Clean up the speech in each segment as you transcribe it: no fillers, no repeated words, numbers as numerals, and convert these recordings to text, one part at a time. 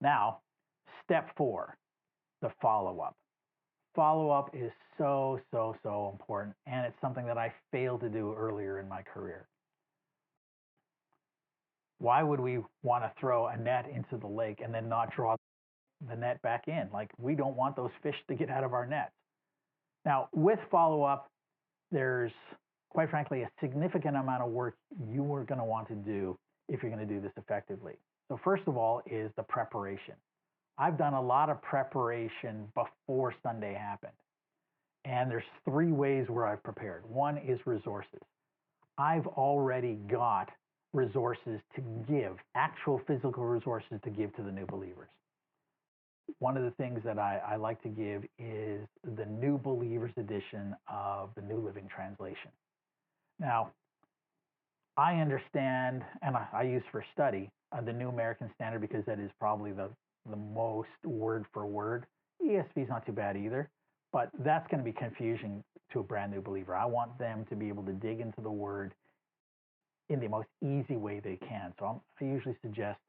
Now, step 4, the follow-up. Follow-up is so, so, so important, and it's something that I failed to do earlier in my career. Why would we want to throw a net into the lake and then not draw the net back in? Like, we don't want those fish to get out of our net. Now, with follow-up, there's, quite frankly, a significant amount of work you are going to want to do if you're going to do this effectively. So first of all is the preparation. I've done a lot of preparation before Sunday happened. And there's 3 ways where I've prepared. One is resources. I've already got resources to give, actual physical resources to give to the new believers. One of the things that I like to give is the New Believers edition of the New Living Translation. Now, I understand, and I use for study, the New American Standard because that is probably the most word for word. ESV is not too bad either, but that's going to be confusing to a brand new believer. I want them to be able to dig into the word in the most easy way they can. So I usually suggest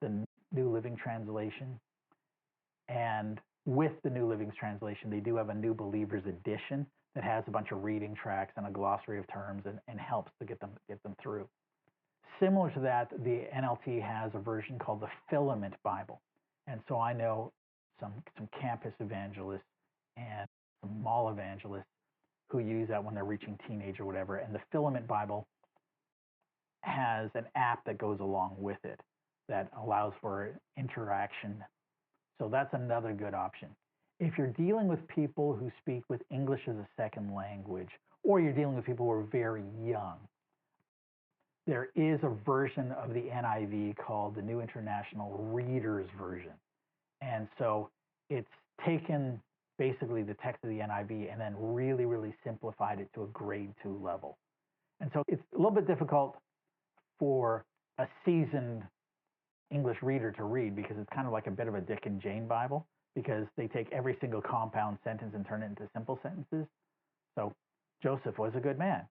the New Living Translation. And with the New Living Translation, they do have a New Believers edition that has a bunch of reading tracks and a glossary of terms and helps to get them through. Similar to that, the NLT has a version called the Filament Bible. And so I know some campus evangelists and some mall evangelists who use that when they're reaching teenage or whatever. And the Filament Bible has an app that goes along with it that allows for interaction. So that's another good option. If you're dealing with people who speak with English as a second language, or you're dealing with people who are very young, there is a version of the NIV called the New International Reader's Version. And so it's taken basically the text of the NIV and then really, really simplified it to a grade 2 level. And so it's a little bit difficult for a seasoned English reader to read because it's kind of like a bit of a Dick and Jane Bible because they take every single compound sentence and turn it into simple sentences. So Joseph was a good man.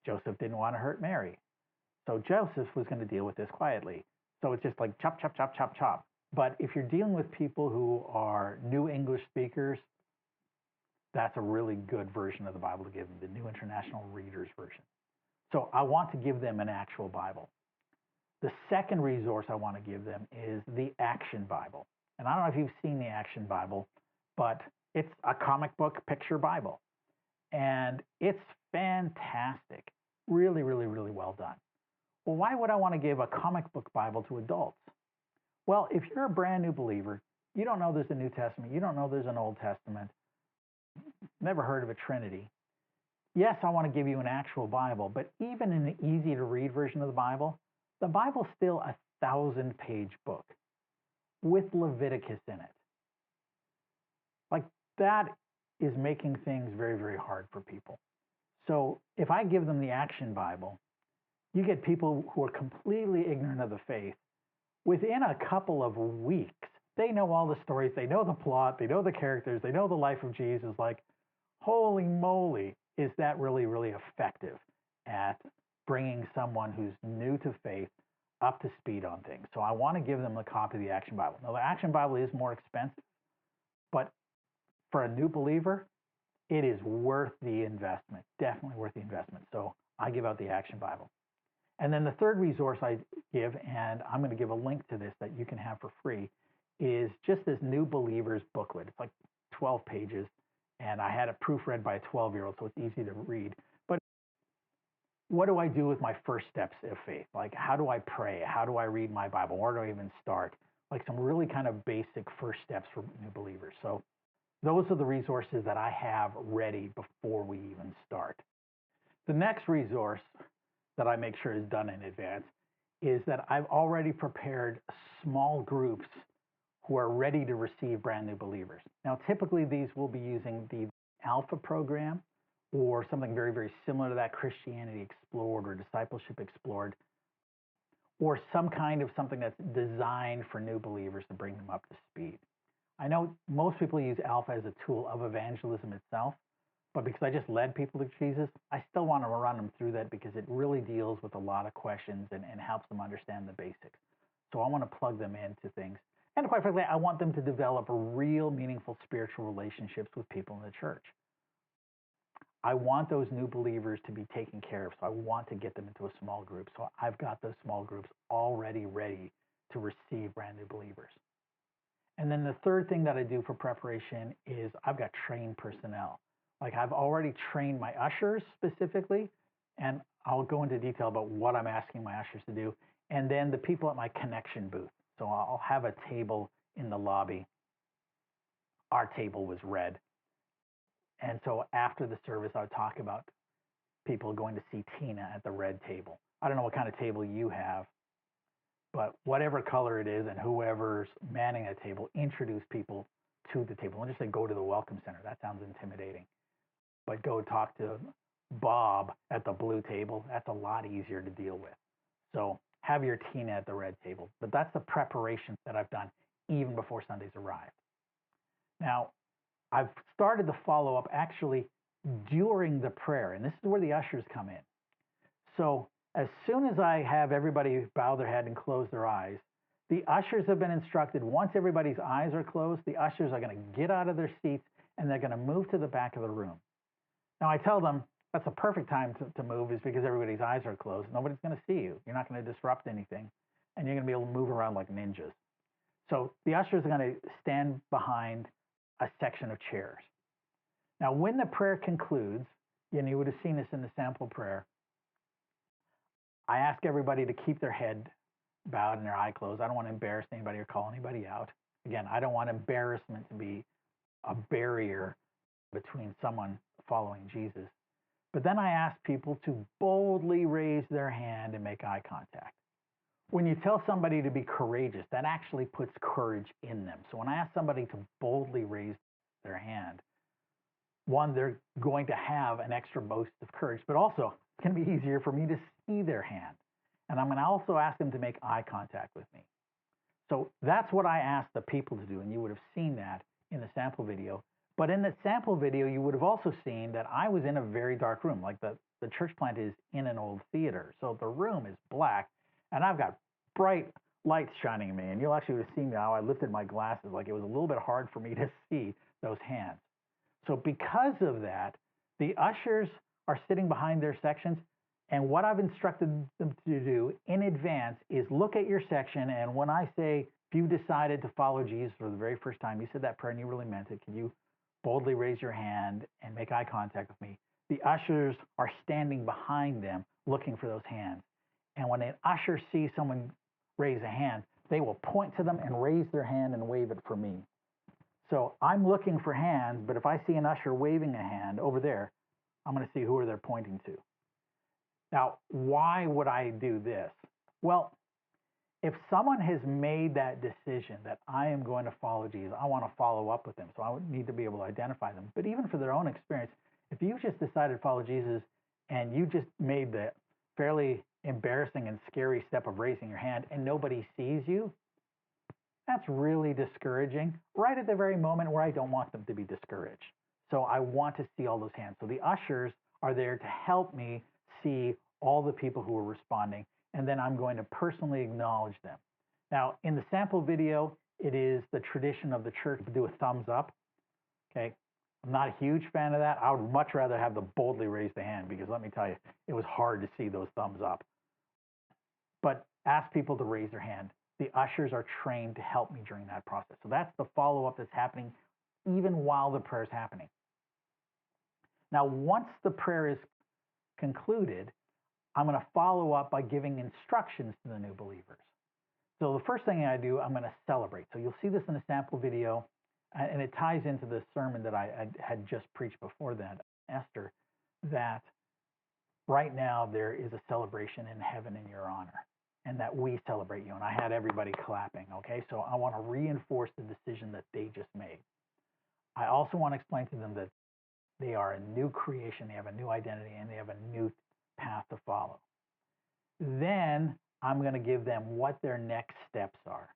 Joseph didn't want to hurt Mary. So Joseph was going to deal with this quietly. So it's just like chop, chop, chop, chop, chop. But if you're dealing with people who are new English speakers, that's a really good version of the Bible to give them, the New International Reader's Version. So I want to give them an actual Bible. The second resource I want to give them is the Action Bible. And I don't know if you've seen the Action Bible, but it's a comic book picture Bible. And it's fantastic. Really, really, really well done. Well, why would I want to give a comic book Bible to adults? Well, if you're a brand new believer, you don't know there's a New Testament, you don't know there's an Old Testament, never heard of a Trinity. Yes, I want to give you an actual Bible, but even in the easy to read version of the Bible's still a 1,000-page book with Leviticus in it. Like, that is making things very, very hard for people. So if I give them the Action Bible, you get people who are completely ignorant of the faith. Within a couple of weeks, they know all the stories, they know the plot, they know the characters, they know the life of Jesus. Like, holy moly, is that really, really effective at bringing someone who's new to faith up to speed on things. So I want to give them a copy of the Action Bible. Now, the Action Bible is more expensive, but for a new believer, it is worth the investment, definitely worth the investment. So I give out the Action Bible. And then the third resource I give, and I'm going to give a link to this that you can have for free, is just this New Believers booklet. It's like 12 pages, and I had it proofread by a 12-year-old, so it's easy to read. But what do I do with my first steps of faith? Like, how do I pray? How do I read my Bible? Where do I even start? Like some really kind of basic first steps for new believers. So those are the resources that I have ready before we even start. The next resource that I make sure is done in advance is that I've already prepared small groups who are ready to receive brand new believers. Now, typically these will be using the Alpha program or something very, very similar to that, Christianity Explored or Discipleship Explored, or some kind of something that's designed for new believers to bring them up to speed. I know most people use Alpha as a tool of evangelism itself, but because I just led people to Jesus, I still want to run them through that because it really deals with a lot of questions and helps them understand the basics. So I want to plug them into things. And quite frankly, I want them to develop real, meaningful spiritual relationships with people in the church. I want those new believers to be taken care of. So I want to get them into a small group. So I've got those small groups already ready to receive brand new believers. And then the third thing that I do for preparation is I've got trained personnel. Like I've already trained my ushers specifically, and I'll go into detail about what I'm asking my ushers to do. And then the people at my connection booth. So I'll have a table in the lobby. Our table was red. And so after the service, I would talk about people going to see Tina at the red table. I don't know what kind of table you have, but whatever color it is and whoever's manning a table, introduce people to the table. Don't just say go to the welcome center. That sounds intimidating. But go talk to Bob at the blue table. That's a lot easier to deal with. So have your Tina at the red table. But that's the preparation that I've done even before Sundays arrive. Now, I've started the follow-up actually during the prayer, and this is where the ushers come in. So as soon as I have everybody bow their head and close their eyes, the ushers have been instructed, once everybody's eyes are closed, the ushers are going to get out of their seats and they're going to move to the back of the room. Now, I tell them that's a perfect time to move is because everybody's eyes are closed. Nobody's going to see you. You're not going to disrupt anything, and you're going to be able to move around like ninjas. So the ushers are going to stand behind a section of chairs. Now, when the prayer concludes, and you would have seen this in the sample prayer, I ask everybody to keep their head bowed and their eye closed. I don't want to embarrass anybody or call anybody out. Again, I don't want embarrassment to be a barrier between someone following Jesus. But then I ask people to boldly raise their hand and make eye contact. When you tell somebody to be courageous, that actually puts courage in them. So when I ask somebody to boldly raise their hand, one, they're going to have an extra boost of courage, but also it's going to be easier for me to see their hand. And I'm going to also ask them to make eye contact with me. So that's what I asked the people to do, and you would have seen that in the sample video. But in the sample video, you would have also seen that I was in a very dark room. Like the church plant is in an old theater. So the room is black, and I've got bright lights shining at me. And you'll actually have seen how I lifted my glasses. Like it was a little bit hard for me to see those hands. So because of that, the ushers are sitting behind their sections. And what I've instructed them to do in advance is look at your section. And when I say, if you decided to follow Jesus for the very first time, you said that prayer and you really meant it, can you boldly raise your hand and make eye contact with me? The ushers are standing behind them looking for those hands. And when an usher sees someone raise a hand, they will point to them and raise their hand and wave it for me. So I'm looking for hands, but if I see an usher waving a hand over there, I'm going to see who they're pointing to. Now, why would I do this? Well, if someone has made that decision that I am going to follow Jesus, I want to follow up with them. So I would need to be able to identify them. But even for their own experience, if you just decided to follow Jesus and you just made the fairly embarrassing and scary step of raising your hand and nobody sees you, that's really discouraging right at the very moment where I don't want them to be discouraged. So I want to see all those hands. So the ushers are there to help me see all the people who are responding, and then I'm going to personally acknowledge them. Now, in the sample video, it is the tradition of the church to do a thumbs up. Okay, I'm not a huge fan of that. I would much rather have the boldly raise the hand because let me tell you, it was hard to see those thumbs up. But ask people to raise their hand. The ushers are trained to help me during that process. So that's the follow-up that's happening even while the prayer is happening. Now, once the prayer is concluded, I'm going to follow up by giving instructions to the new believers. So the first thing I do, I'm going to celebrate. So you'll see this in the sample video, and it ties into the sermon that I had just preached before that, Esther, that right now there is a celebration in heaven in your honor, and that we celebrate you. And I had everybody clapping, okay? So I want to reinforce the decision that they just made. I also want to explain to them that they are a new creation, they have a new identity, and they have a new path to follow. Then I'm going to give them what their next steps are.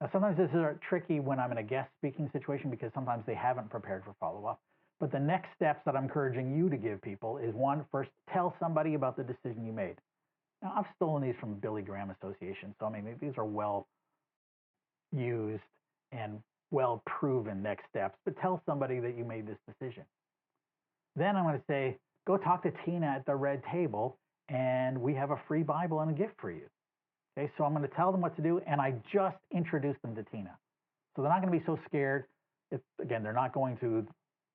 Now, sometimes this is tricky when I'm in a guest speaking situation because sometimes they haven't prepared for follow-up. But the next steps that I'm encouraging you to give people is one, first, tell somebody about the decision you made. Now, I've stolen these from Billy Graham Association, so I mean, these are well used and well proven next steps, but tell somebody that you made this decision. Then I'm going to say, go talk to Tina at the red table, and we have a free Bible and a gift for you. Okay, so I'm going to tell them what to do, and I just introduced them to Tina. So they're not going to be so scared. Again, they're not going to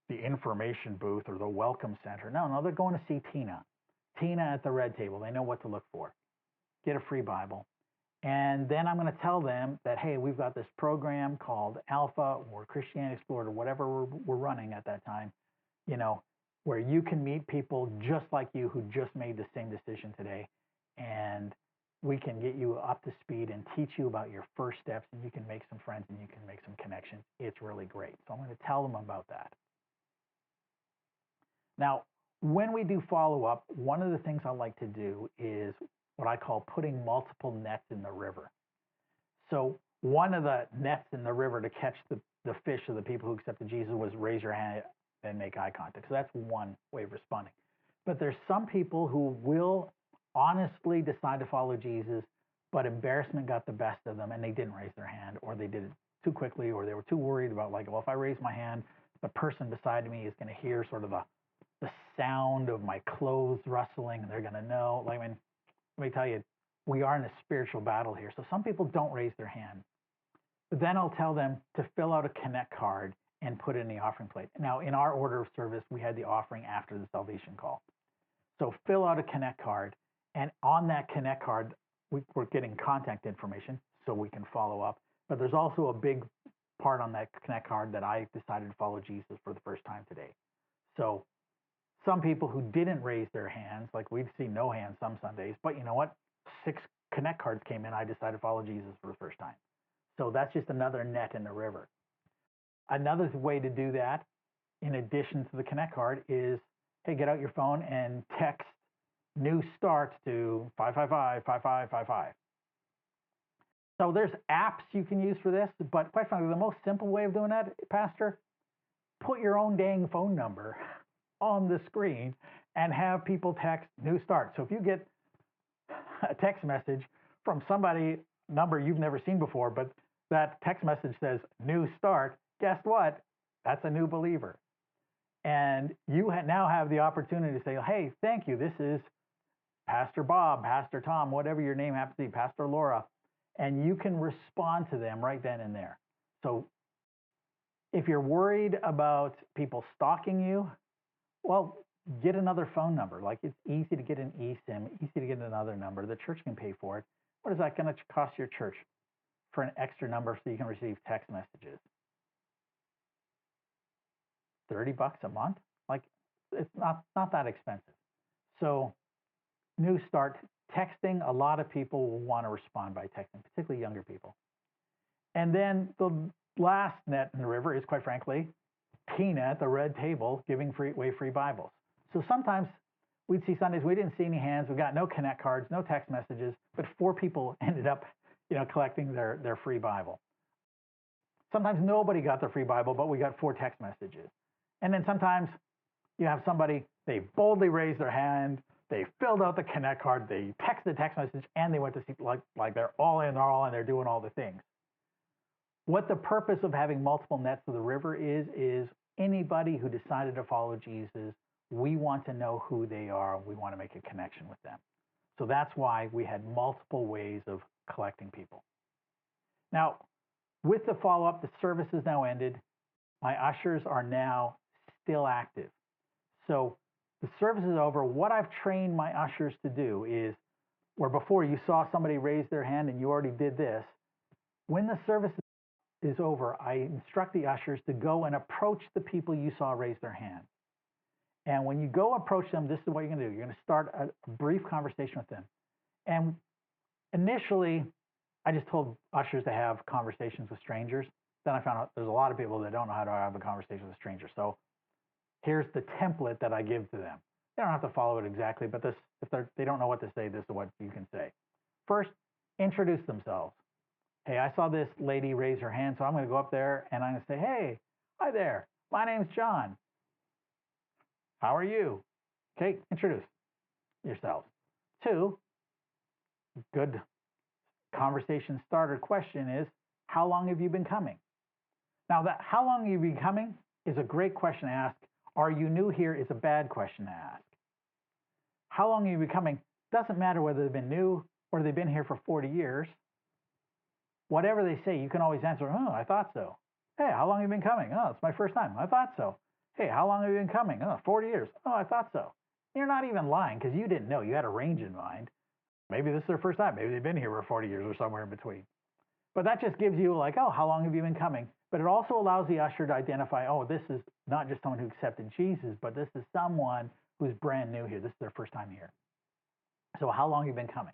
the information booth or the welcome center. No, they're going to see Tina. Tina at the red table. They know what to look for. Get a free Bible. And then I'm going to tell them that, hey, we've got this program called Alpha or Christianity Explored or whatever we're running at that time, where you can meet people just like you who just made the same decision today. And we can get you up to speed and teach you about your first steps, and you can make some friends and you can make some connections. It's really great. So I'm going to tell them about that. Now, when we do follow up, one of the things I like to do is what I call putting multiple nets in the river. So one of the nets in the river to catch the fish of the people who accepted Jesus was raise your hand and make eye contact. So that's one way of responding. But there's some people who will honestly decide to follow Jesus, but embarrassment got the best of them and they didn't raise their hand, or they did it too quickly, or they were too worried about well, if I raise my hand, the person beside me is going to hear sort of the sound of my clothes rustling and they're going to know. Let me tell you, we are in a spiritual battle here. So some people don't raise their hand. But then I'll tell them to fill out a Connect card and put it in the offering plate. Now, in our order of service, we had the offering after the salvation call. So fill out a Connect card. And on that Connect card, we're getting contact information so we can follow up. But there's also a big part on that Connect card that I decided to follow Jesus for the first time today. So some people who didn't raise their hands, like we'd see no hands some Sundays, but you know what? 6 Connect cards came in. I decided to follow Jesus for the first time. So that's just another net in the river. Another way to do that, in addition to the Connect card, is, hey, get out your phone and text new starts to 555-5555. So there's apps you can use for this, but quite frankly, the most simple way of doing that, Pastor, put your own dang phone number on the screen and have people text new start. So if you get a text message from somebody, number you've never seen before, but that text message says new start, guess what? That's a new believer. And you now have the opportunity to say, hey, thank you. This is Pastor Bob, Pastor Tom, whatever your name happens to be, Pastor Laura. And you can respond to them right then and there. So if you're worried about people stalking you, well, get another phone number. Like, it's easy to get an eSIM, easy to get another number. The church can pay for it. What is that going to cost your church for an extra number so you can receive text messages? $30 a month? Like, it's not that expensive. So new start, texting, a lot of people will want to respond by texting, particularly younger people. And then the last net in the river is, quite frankly, Tina at the red table giving away free Bibles. So sometimes we'd see Sundays, we didn't see any hands, we got no Connect cards, no text messages, but 4 people ended up, collecting their free Bible. Sometimes nobody got their free Bible, but we got 4 text messages. And then sometimes you have somebody, they boldly raised their hand, they filled out the Connect card, they texted the text message, and they went to see, like they're all in, they're doing all the things. What the purpose of having multiple nets of the river is anybody who decided to follow Jesus, we want to know who they are. We want to make a connection with them. So that's why we had multiple ways of collecting people. Now, with the follow-up, the service is now ended. My ushers are now still active. So the service is over. What I've trained my ushers to do is, where before you saw somebody raise their hand and you already did this, when the service is over, I instruct the ushers to go and approach the people you saw raise their hand. And when you go approach them, this is what you're going to do. You're going to start a brief conversation with them. And initially, I just told ushers to have conversations with strangers. Then I found out there's a lot of people that don't know how to have a conversation with a stranger. So here's the template that I give to them. They don't have to follow it exactly, but if they don't know what to say, this is what you can say. First, introduce themselves. Hey, I saw this lady raise her hand, so I'm going to go up there and I'm going to say, hey, hi there. My name's John. How are you? Okay, introduce yourselves. 2, good conversation starter question is, how long have you been coming? Now, that how long have you been coming is a great question to ask. Are you new here is a bad question to ask. How long have you been coming doesn't matter whether they've been new or they've been here for 40 years. Whatever they say, you can always answer, oh, I thought so. Hey, how long have you been coming? Oh, it's my first time. I thought so. Hey, how long have you been coming? Oh, 40 years. Oh, I thought so. You're not even lying because you didn't know. You had a range in mind. Maybe this is their first time. Maybe they've been here for 40 years or somewhere in between. But that just gives you like, oh, how long have you been coming? But it also allows the usher to identify, oh, this is not just someone who accepted Jesus, but this is someone who's brand new here. This is their first time here. So how long have you been coming?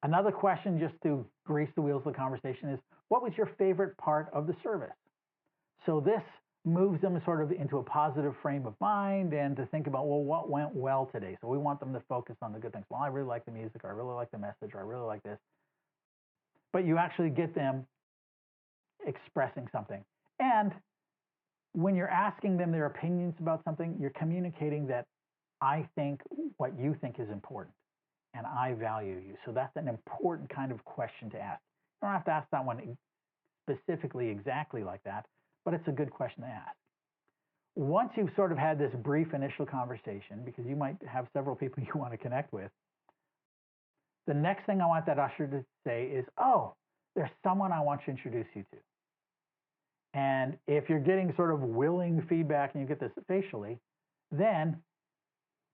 Another question just to grease the wheels of the conversation is, what was your favorite part of the service? So this moves them sort of into a positive frame of mind and to think about, well, what went well today? So we want them to focus on the good things. Well, I really like the music, or I really like the message, or I really like this. But you actually get them expressing something. And when you're asking them their opinions about something, you're communicating that I think what you think is important and I value you. So that's an important kind of question to ask. You don't have to ask that one specifically exactly like that, but it's a good question to ask. Once you've sort of had this brief initial conversation, because you might have several people you want to connect with, the next thing I want that usher to say is, oh, there's someone I want to introduce you to. And if you're getting sort of willing feedback and you get this facially, then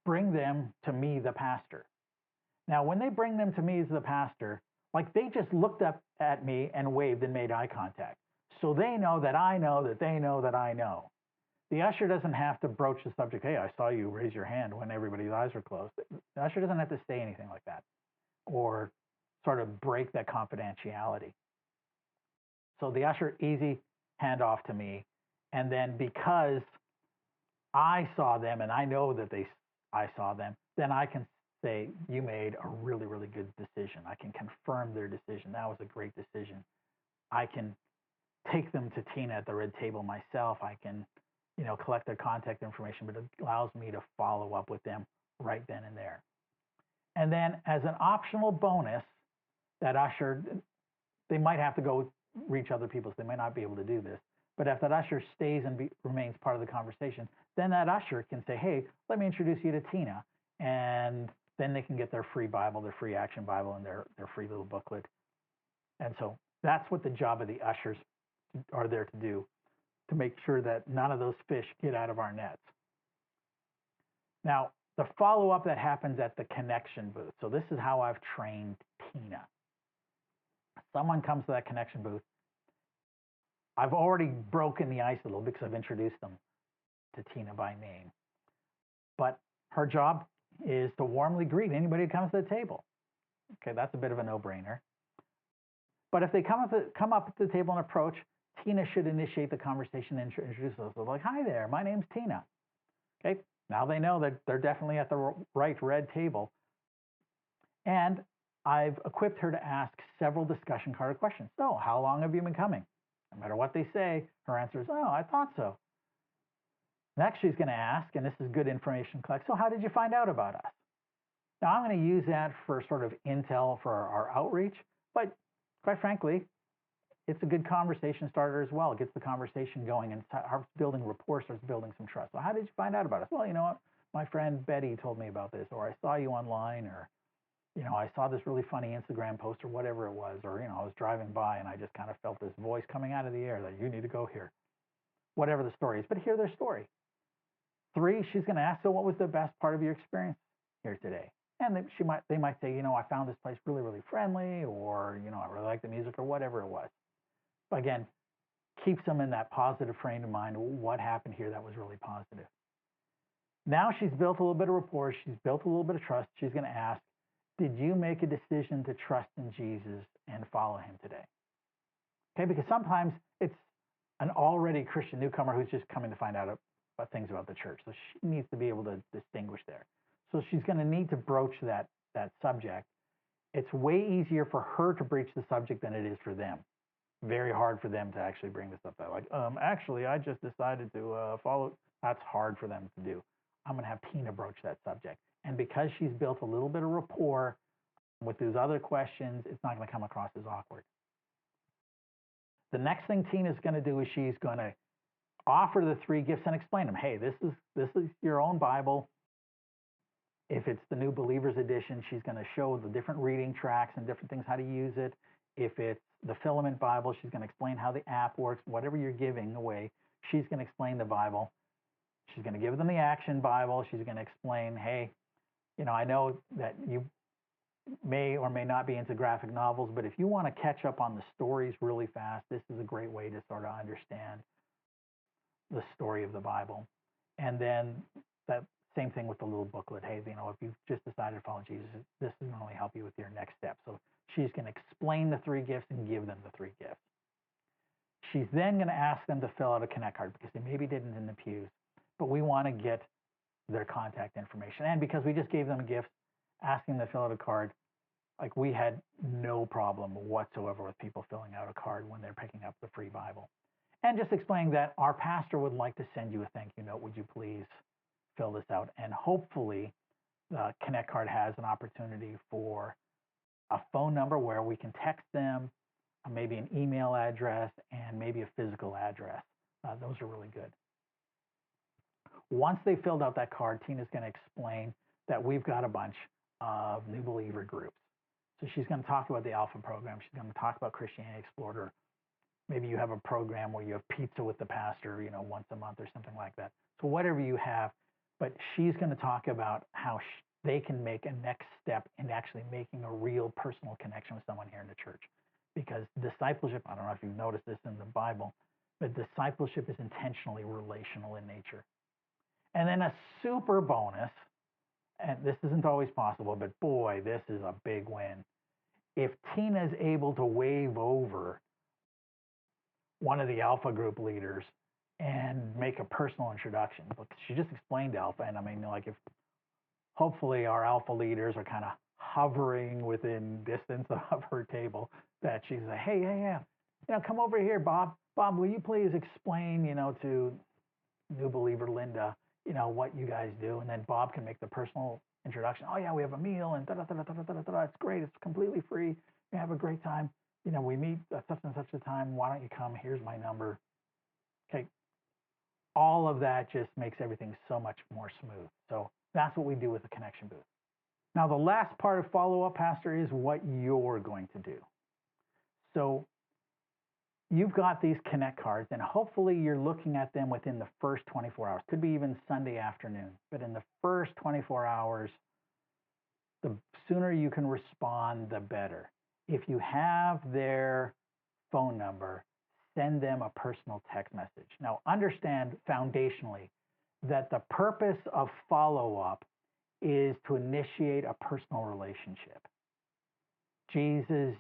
bring them to me, the pastor. Now, when they bring them to me as the pastor, like they just looked up at me and waved and made eye contact. So they know that I know that they know that I know. The usher doesn't have to broach the subject, hey, I saw you raise your hand when everybody's eyes were closed. The usher doesn't have to say anything like that or sort of break that confidentiality. So the usher, easy, hand off to me. And then because I saw them and I know that I saw them, then I can say, you made a really, really good decision. I can confirm their decision. That was a great decision. I can take them to Tina at the red table myself. I can, collect their contact information, but it allows me to follow up with them right then and there. And then as an optional bonus, that usher, they might have to go reach other people, so they might not be able to do this. But if that usher stays and remains part of the conversation, then that usher can say, hey, let me introduce you to Tina. And then they can get their free Bible, their free action Bible, and their free little booklet. And so that's what the job of the ushers are there to do, to make sure that none of those fish get out of our nets. Now, the follow-up that happens at the connection booth. So this is how I've trained Tina. Someone comes to that connection booth. I've already broken the ice a little because I've introduced them to Tina by name. But her job is to warmly greet anybody who comes to the table. Okay, that's a bit of a no-brainer. But if they come up to the table and approach, Tina should initiate the conversation and introduce themselves. So like, hi there, my name's Tina. Okay, now they know that they're definitely at the right red table. And I've equipped her to ask several discussion card questions. So how long have you been coming? No matter what they say, her answer is, oh, I thought so. Next, she's going to ask, and this is good information collect, so how did you find out about us? Now, I'm going to use that for sort of intel for our outreach, but quite frankly, it's a good conversation starter as well. It gets the conversation going and starts building rapport, starts building some trust. So how did you find out about us? Well, you know what? My friend Betty told me about this, or I saw you online, or, I saw this really funny Instagram post or whatever it was, or, I was driving by and I just kind of felt this voice coming out of the air that you need to go here. Whatever the story is, but hear their story. 3, she's going to ask, so what was the best part of your experience here today? And they might say, I found this place really, really friendly, or, I really like the music, or whatever it was. Again, keeps them in that positive frame of mind. What happened here that was really positive? Now she's built a little bit of rapport. She's built a little bit of trust. She's going to ask, did you make a decision to trust in Jesus and follow him today? Okay, because sometimes it's an already Christian newcomer who's just coming to find out about things about the church. So she needs to be able to distinguish there. So she's going to need to broach that subject. It's way easier for her to breach the subject than it is for them. Very hard for them to actually bring this up. Like, actually, I just decided to follow. That's hard for them to do. I'm going to have Tina broach that subject. And because she's built a little bit of rapport with those other questions, it's not going to come across as awkward. The next thing Tina's going to do is she's going to offer the 3 gifts and explain them. Hey, this is your own Bible. If it's the New Believers Edition, she's going to show the different reading tracks and different things, how to use it. If it's the Filament Bible, she's going to explain how the app works. Whatever you're giving away, she's going to explain the Bible. She's going to give them the Action Bible. She's going to explain, hey, I know that you may or may not be into graphic novels, but if you want to catch up on the stories really fast, this is a great way to sort of understand the story of the Bible. And then that same thing with the little booklet. Hey, if you've just decided to follow Jesus, this is going to only help you with your next step. So she's going to explain the 3 gifts and give them the 3 gifts. She's then going to ask them to fill out a Connect card because they maybe didn't in the pews, but we want to get their contact information. And because we just gave them gifts, asking them to fill out a card, like we had no problem whatsoever with people filling out a card when they're picking up the free Bible. And just explaining that our pastor would like to send you a thank you note. Would you please fill this out? And hopefully the Connect card has an opportunity for a phone number where we can text them, maybe an email address, and maybe a physical address. Those are really good. Once they filled out that card, Tina's going to explain that we've got a bunch of new believer groups. So she's going to talk about the Alpha program. She's going to talk about Christianity Explored. Maybe you have a program where you have pizza with the pastor, once a month or something like that. So whatever you have, but she's going to talk about how they can make a next step in actually making a real personal connection with someone here in the church. Because discipleship, I don't know if you've noticed this in the Bible, but discipleship is intentionally relational in nature. And then a super bonus, and this isn't always possible, but boy, this is a big win. If Tina is able to wave over one of the Alpha group leaders and make a personal introduction, look, she just explained Alpha, and if hopefully our Alpha leaders are kind of hovering within distance of her table, that she's like, hey, come over here, Bob. Bob, will you please explain, to new believer Linda, what you guys do? And then Bob can make the personal introduction. Oh yeah, we have a meal and da-da-da-da-da-da-da-da. It's great. It's completely free. We have a great time. We meet at such and such a time. Why don't you come? Here's my number. Okay. All of that just makes everything so much more smooth. So that's what we do with the connection booth. Now, the last part of follow-up, Pastor, is what you're going to do. So you've got these Connect cards, and hopefully you're looking at them within the first 24 hours. Could be even Sunday afternoon. But in the first 24 hours, the sooner you can respond, the better. If you have their phone number, send them a personal text message. Now, understand foundationally that the purpose of follow-up is to initiate a personal relationship. Jesus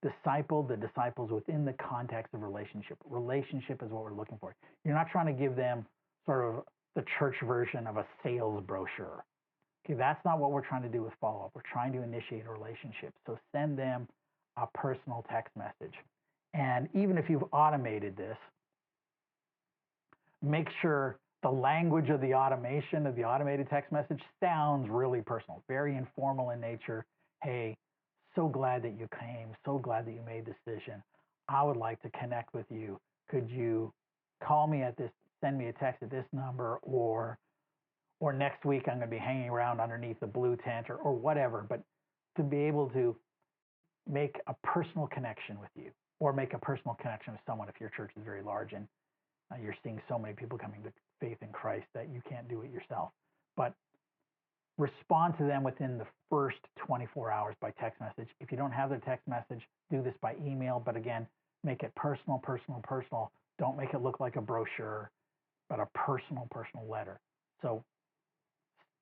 discipled the disciples within the context of relationship. Relationship is what we're looking for. You're not trying to give them sort of the church version of a sales brochure. Okay, that's not what we're trying to do with follow-up. We're trying to initiate a relationship. So send them a personal text message. And even if you've automated this, make sure the language of the automation of the automated text message sounds really personal, very informal in nature. Hey, so glad that you came, so glad that you made this decision. I would like to connect with you. Could you call me at this, send me a text at this number, or next week I'm going to be hanging around underneath the blue tent or whatever, but to be able to make a personal connection with you or make a personal connection with someone if your church is very large and you're seeing so many people coming to faith in Christ that you can't do it yourself. But respond to them within the first 24 hours by text message. If you don't have their text message, do this by email. But again, make it personal, personal, personal. Don't make it look like a brochure, but a personal, personal letter. So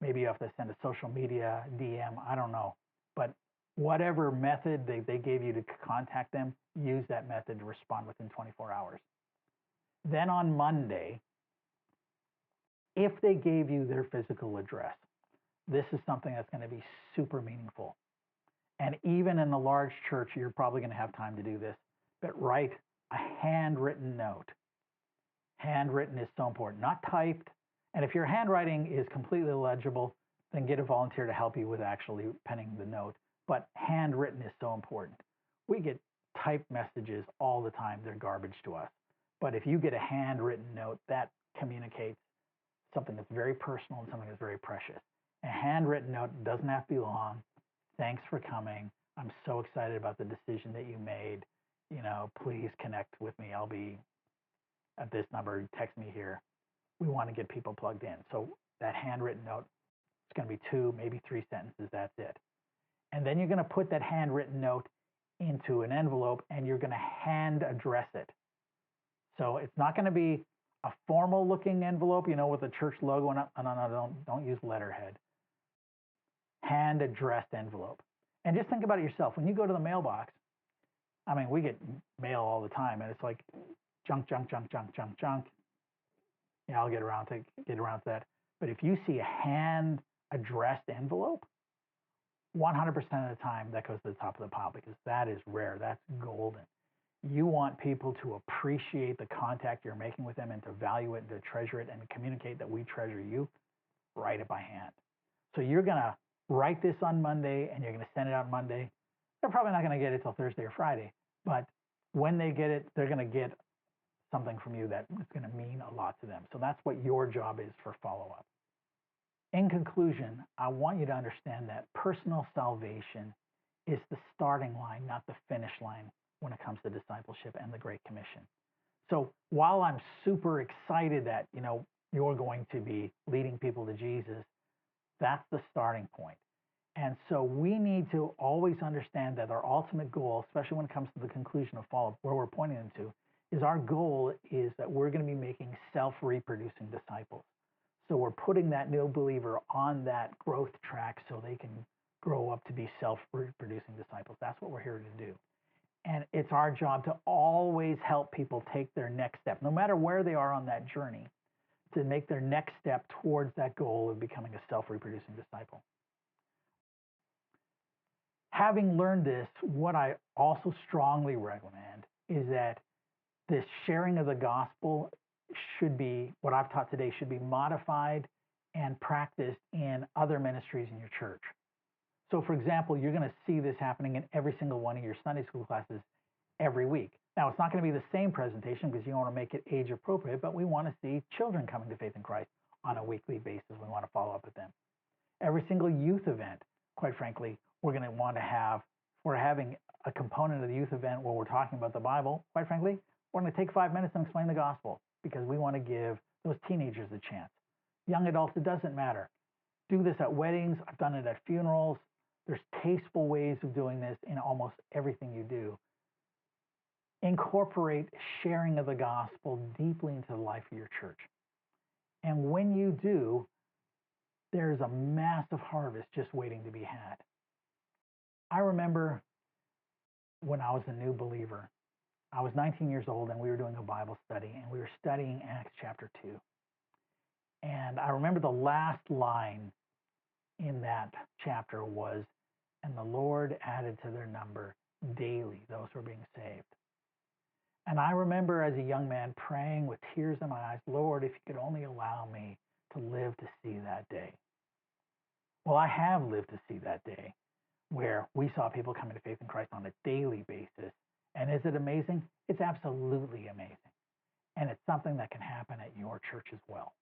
maybe you have to send a social media DM, I don't know. But whatever method they gave you to contact them, use that method to respond within 24 hours. Then on Monday, if they gave you their physical address, this is something that's going to be super meaningful. And even in a large church, you're probably going to have time to do this, but write a handwritten note. Handwritten is so important, not typed. And if your handwriting is completely illegible, then get a volunteer to help you with actually penning the note. But handwritten is so important. We get type messages all the time, they're garbage to us. But if you get a handwritten note, that communicates something that's very personal and something that's very precious. A handwritten note doesn't have to be long. Thanks for coming. I'm so excited about the decision that you made. Please connect with me. I'll be at this number. Text me here. We want to get people plugged in. So that handwritten note, it's going to be 2, maybe 3 sentences. That's it. And then you're going to put that handwritten note into an envelope and you're going to hand address it. So it's not going to be a formal looking envelope, with a church logo. No, don't use letterhead. Hand addressed envelope. And just think about it yourself. When you go to the mailbox, we get mail all the time, and it's like junk. Yeah, I'll get around to that. But if you see a hand addressed envelope, 100% of the time that goes to the top of the pile, because that is rare. That's golden. You want people to appreciate the contact you're making with them and to value it and to treasure it and to communicate that we treasure you. Write it by hand. So you're going to write this on Monday and you're going to send it out Monday. They're probably not going to get it till Thursday or Friday, but when they get it, they're going to get something from you that is going to mean a lot to them. So that's what your job is for follow-up. In conclusion, I want you to understand that personal salvation is the starting line, not the finish line when it comes to discipleship and the Great Commission. So while I'm super excited that, you're going to be leading people to Jesus, that's the starting point. And so we need to always understand that our ultimate goal, especially when it comes to the conclusion of follow-up, where we're pointing them to, is our goal is that we're going to be making self-reproducing disciples. So we're putting that new believer on that growth track so they can grow up to be self-reproducing disciples. That's what we're here to do. And it's our job to always help people take their next step, no matter where they are on that journey, to make their next step towards that goal of becoming a self-reproducing disciple. Having learned this, what I also strongly recommend is that this sharing of the gospel should be, what I've taught today, should be modified and practiced in other ministries in your church. So for example, you're going to see this happening in every single one of your Sunday school classes every week. Now, it's not going to be the same presentation because you want to make it age appropriate, but we want to see children coming to faith in Christ on a weekly basis. We want to follow up with them. Every single youth event, quite frankly, we're going to want to have, we're having a component of the youth event where we're talking about the Bible. Quite frankly, we're going to take 5 minutes and explain the gospel because we want to give those teenagers a chance. Young adults, it doesn't matter. Do this at weddings. I've done it at funerals. There's tasteful ways of doing this in almost everything you do. Incorporate sharing of the gospel deeply into the life of your church. And when you do, there's a massive harvest just waiting to be had. I remember when I was a new believer, I was 19 years old and we were doing a Bible study and we were studying Acts chapter 2. And I remember the last line in that chapter was, "And the Lord added to their number daily those who were being saved." And I remember as a young man praying with tears in my eyes, "Lord, if you could only allow me to live to see that day." Well, I have lived to see that day where we saw people coming to faith in Christ on a daily basis. And is it amazing? It's absolutely amazing. And it's something that can happen at your church as well.